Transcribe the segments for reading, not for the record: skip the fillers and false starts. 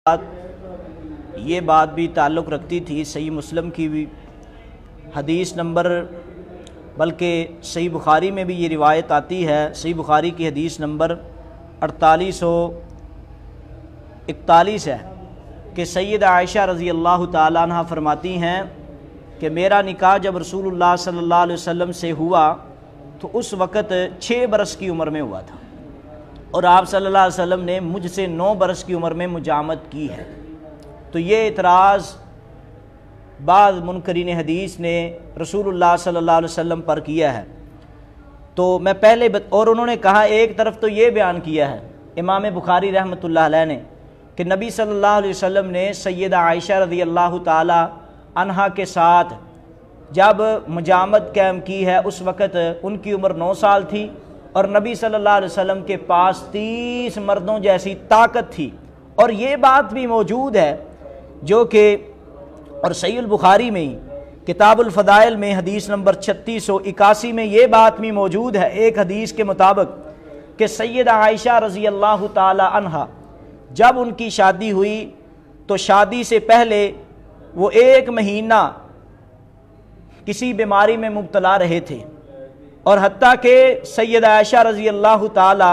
یہ بات بھی تعلق رکھتی تھی صحیح مسلم کی بھی حدیث نمبر، بلکہ صحیح بخاری میں بھی یہ روایت آتی ہے، صحیح بخاری کی حدیث نمبر 4841 ہے کہ سیدہ عائشہ رضی اللہ تعالیٰ عنہ فرماتی ہیں کہ میرا نکاح جب رسول اللہ صلی اللہ علیہ وسلم سے ہوا تو اس وقت 6 برس کی عمر میں ہوا تھا، اور آپ صلی اللہ علیہ وسلم نے مجھ سے 9 برس کی عمر میں مجامت کی ہے۔ تو یہ اعتراض بعض منکرین حدیث نے رسول اللہ صلی اللہ علیہ وسلم پر کیا ہے۔ تو میں پہلے اور انہوں نے کہا، ایک طرف تو یہ بیان کیا ہے امام بخاری رحمۃ اللہ علیہ نے کہ نبی صلی اللہ علیہ وسلم نے سیدہ عائشہ رضی اللہ تعالی عنہا کے ساتھ جب مجامت قائم کی ہے اس وقت ان کی عمر 9 سال تھی، اور نبی صلی اللہ علیہ وسلم کے پاس 30 مردوں جیسی طاقت تھی۔ اور یہ بات بھی موجود ہے جو کہ اور صحیح البخاری میں ہی کتاب الفضائل میں حدیث نمبر 3681 میں یہ بات بھی موجود ہے، ایک حدیث کے مطابق کہ سیدہ عائشہ رضی اللہ تعالی عنہا جب ان کی شادی ہوئی تو شادی سے پہلے وہ 1 مہینہ کسی بیماری میں مبتلا رہے تھے، اور حتیٰ کہ سیدہ عائشہ رضی اللہ تعالی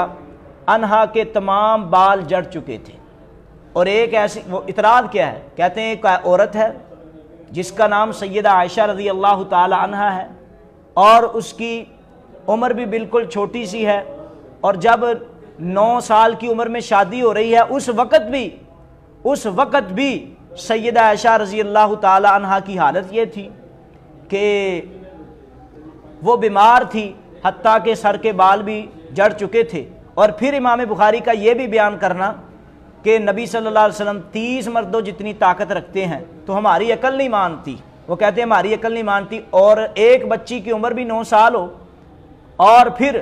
عنہا کے تمام بال جڑ چکے تھے۔ اور ایک ایسی وہ اعتراض کیا ہے، کہتے ہیں ایک عورت ہے جس کا نام سیدہ عائشہ رضی اللہ تعالی عنہا ہے، اور اس کی عمر بھی بالکل چھوٹی سی ہے، اور جب 9 سال کی عمر میں شادی ہو رہی ہے اس وقت بھی سیدہ عائشہ رضی اللہ تعالی عنہا کی حالت یہ تھی کہ وہ بیمار تھی، حتیٰ کہ سر کے بال بھی جڑ چکے تھے۔ اور پھر امام بخاری کا یہ بھی بیان کرنا کہ نبی صلی اللہ علیہ وسلم 30 مردوں جتنی طاقت رکھتے ہیں تو ہماری عقل نہیں مانتی، وہ کہتے ہیں ہماری عقل نہیں مانتی، اور ایک بچی کی عمر بھی 9 سال ہو، اور پھر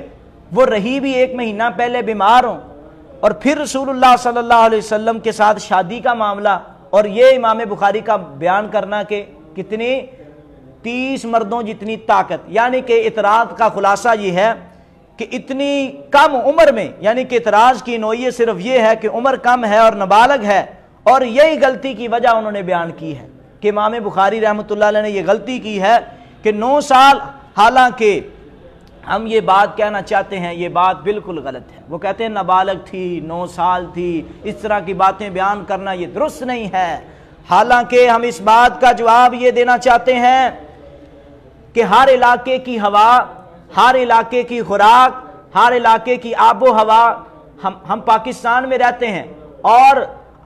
وہ رہی بھی 1 مہینہ پہلے بیمار ہوں، اور پھر رسول اللہ صلی اللہ علیہ وسلم کے ساتھ شادی کا معاملہ، اور یہ امام بخاری کا بیان کرنا کہ کتنی 30 مردوں جتنی طاقت، یعنی کہ اعتراض کا خلاصہ یہ ہے کہ اتنی کم عمر میں، یعنی کہ اعتراض کی نوعیت صرف یہ ہے کہ عمر کم ہے اور نابالغ ہے، اور یہی غلطی کی وجہ انہوں نے بیان کی ہے کہ امام بخاری رحمۃ اللہ علیہ نے یہ غلطی کی ہے کہ 9 سال، حالانکہ ہم یہ بات کہنا چاہتے ہیں یہ بات بالکل غلط ہے۔ وہ کہتے ہیں نابالغ تھی، 9 سال تھی، اس طرح کی باتیں بیان کرنا یہ درست نہیں ہے۔ حالانکہ ہم اس بات کا جواب یہ دینا چاہتے ہیں کہ ہر علاقے کی ہوا، ہر علاقے کی خوراک، ہر علاقے کی آب و ہوا، ہم پاکستان میں رہتے ہیں، اور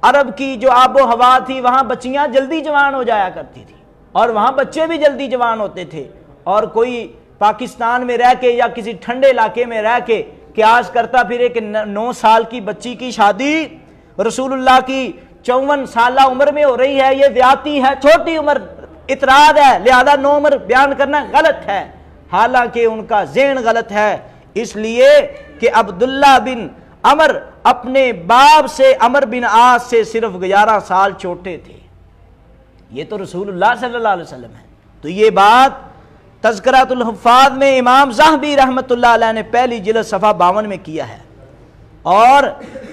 عرب کی جو آب و ہوا تھی وہاں بچیاں جلدی جوان ہو جایا کرتی تھی، اور وہاں بچے بھی جلدی جوان ہوتے تھے، اور کوئی پاکستان میں رہ کے یا کسی ٹھنڈے علاقے میں رہ کے قیاس کرتا پھرے کہ 9 سال کی بچی کی شادی رسول اللہ کی 54 سالہ عمر میں ہو رہی ہے، یہ زیادتی ہے، چھوٹی عمر اعتراض ہے، لہذا 9 عمر بیان کرنا غلط ہے۔ حالانکہ ان کا ذہن غلط ہے، اس لیے کہ عبداللہ بن عمر اپنے باپ سے عمر بن عاص سے صرف 11 سال چھوٹے تھے، یہ تو رسول اللہ صلی اللہ علیہ وسلم ہے۔ تو یہ بات تذکرۃ الحفاظ میں امام ذہبی رحمۃ اللہ علیہ نے پہلی جلد صفحہ 52 میں کیا ہے، اور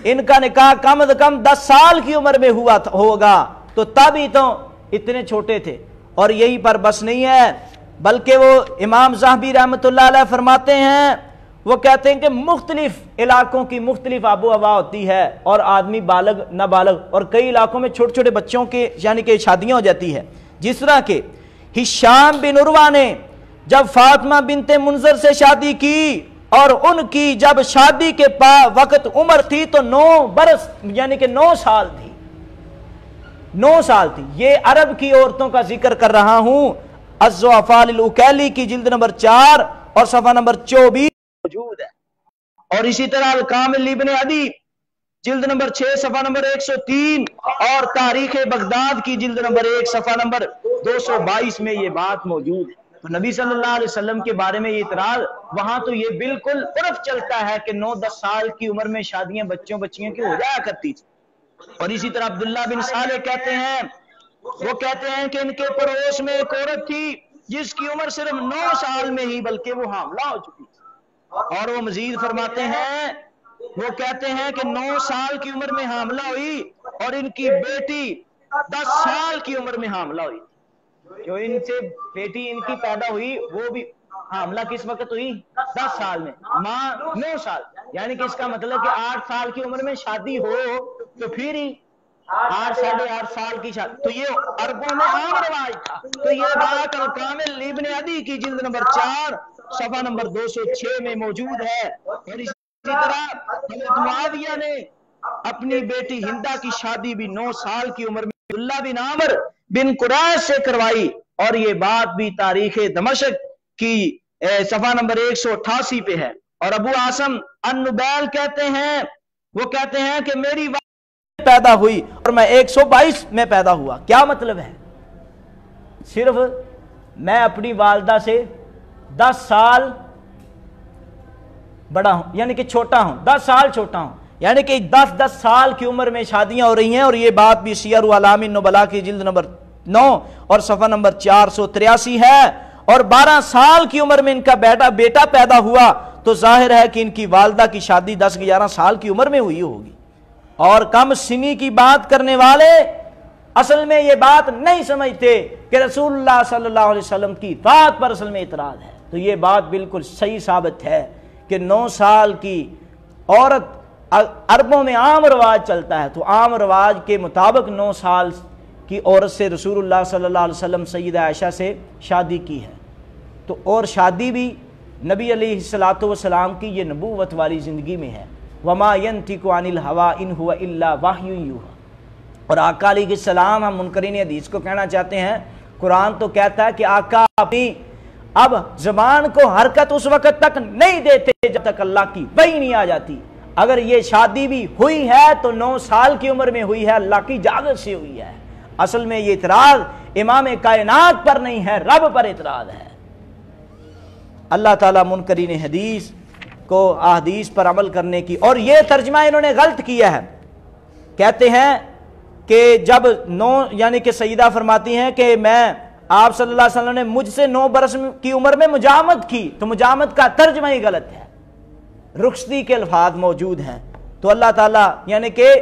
ان کا نکاح کم از کم 10 سال کی عمر میں ہوا ہوگا، تو تب ہی تو اتنے چھوٹے تھے۔ اور یہی پر بس نہیں ہے، بلکہ وہ امام ذہبی رحمۃ اللہ علیہ فرماتے ہیں، وہ کہتے ہیں کہ مختلف علاقوں کی مختلف آب و ہوا ہوتی ہے، اور آدمی بالغ نابالغ، اور کئی علاقوں میں چھوٹے چھوٹے بچوں کے یعنی کہ شادیاں ہو جاتی ہے، جس طرح کہ ہشام بن عروہ نے جب فاطمہ بنت منذر سے شادی کی، اور ان کی جب شادی کے وقت عمر تھی تو 9 برس یعنی کہ 9 سال تھی، 9 سال تھی۔ یہ عرب کی عورتوں کا ذکر کر رہا ہوں، الضعفاء للعقیلی کی جلد نمبر 4 اور صفحہ نمبر 24 موجود ہے، اور اسی طرح الکامل لابن عدی جلد نمبر 6 صفحہ نمبر 103 اور تاریخ بغداد کی جلد نمبر 1 صفحہ نمبر 222 میں یہ بات موجود ہے۔ تو نبی صلی اللہ علیہ وسلم کے بارے میں یہ اعتراض، وہاں تو یہ بالکل عرف چلتا ہے کہ 9-10 سال کی عمر میں شادیاں بچیوں کی ہو جایا کرتی تھی۔ اور اسی طرح عبداللہ بن صالح کہتے ہیں، وہ کہتے ہیں کہ ان کے پڑوس میں ایک عورت تھی جس کی عمر صرف 9 سال میں ہی بلکہ وہ حاملہ ہو چکی تھی، اور وہ مزید فرماتے ہیں، وہ کہتے ہیں کہ 9 سال کی عمر میں حاملہ ہوئی اور ان کی بیٹی 10 سال کی عمر میں حاملہ ہوئی تھی. جو ان سے بیٹی ان کی پیدا ہوئی وہ بھی حاملہ کس وقت ہوئی؟ 10 سال میں. ماں 9 سال. یعنی کہ اس کا مطلب کہ 8 سال کی عمر میں شادی ہو تو پھر ہی 8 سال کی شادی. تو یہ عربوں میں عام رواج تھا. تو یہ بات الکامل ابن عدی کی جلد نمبر 4 صفحہ نمبر 206 میں موجود ہے. اور اسی طرح حضرت معاویہ نے اپنی بیٹی ہندہ کی شادی بھی 9 سال کی عمر میں عبداللہ بن عامر بن قریش سے کروائی. اور یہ بات بھی تاریخ دمشق کی صفحہ نمبر 188 پہ ہے. اور ابو عاصم النبیل کہتے ہیں، وہ کہتے ہیں کہ میری پیدا ہوئی اور میں 122 میں پیدا ہوا. کیا مطلب ہے؟ صرف میں اپنی والدہ سے 10 سال بڑا ہوں، یعنی کہ چھوٹا ہوں، 10 سال چھوٹا ہوں. یعنی کہ 10 سال کی عمر میں شادیاں ہو رہی ہیں. اور یہ بات بھی سیر اعلام النبلاء کی جلد نمبر 9 اور صفحہ نمبر 483 ہے. اور 12 سال کی عمر میں ان کا بیٹا پیدا ہوا تو ظاہر ہے کہ ان کی والدہ کی شادی 10-11 سال کی عمر میں ہوئی ہوگی. اور کم سنی کی بات کرنے والے اصل میں یہ بات نہیں سمجھتے کہ رسول اللہ صلی اللہ علیہ وسلم کی اطاعت پر اصل میں اعتراض ہے. تو یہ بات بالکل صحیح ثابت ہے کہ 9 سال کی عورت عربوں میں عام رواج چلتا ہے. تو عام رواج کے مطابق 9 سال کی عورت سے رسول اللہ صلی اللہ علیہ وسلم سیدہ عائشہ سے شادی کی ہے. تو اور شادی بھی نبی علیہ الصلوۃ والسلام کی یہ نبوت والی زندگی میں ہے. وما ينطق عن الهوى ان هو الا وحی یوحی. اور آقا علیہ السلام، ہم منکرین حدیث کو کہنا چاہتے ہیں، قرآن تو کہتا ہے کہ آقا اپنی اب زبان کو حرکت اس وقت تک نہیں دیتے جب تک اللہ کی وحی نہیں آ جاتی. اگر یہ شادی بھی ہوئی ہے تو 9 سال کی عمر میں ہوئی ہے، اللہ کی اجازت سے ہوئی ہے. اصل میں یہ اعتراض امام کائنات پر نہیں ہے، رب پر اعتراض ہے. اللہ تعالیٰ منکرین حدیث کو احادیث پر عمل کرنے کی، اور یہ ترجمہ انہوں نے غلط کیا ہے. کہتے ہیں کہ جب 9 یعنی کہ سیدہ فرماتی ہیں کہ میں آپ صلی اللہ علیہ وسلم نے مجھ سے 9 برس کی عمر میں مجامت کی، تو مجامت کا ترجمہ ہی غلط ہے. رخصتی کے الفاظ موجود ہیں. تو اللہ تعالیٰ یعنی کہ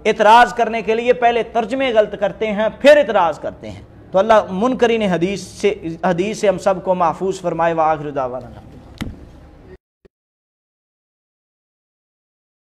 اعتراض کرنے کے لیے پہلے ترجمے غلط کرتے ہیں پھر اعتراض کرتے ہیں. تو اللہ منکرین حدیث سے ہم سب کو محفوظ فرمائے. وآخر دعوانا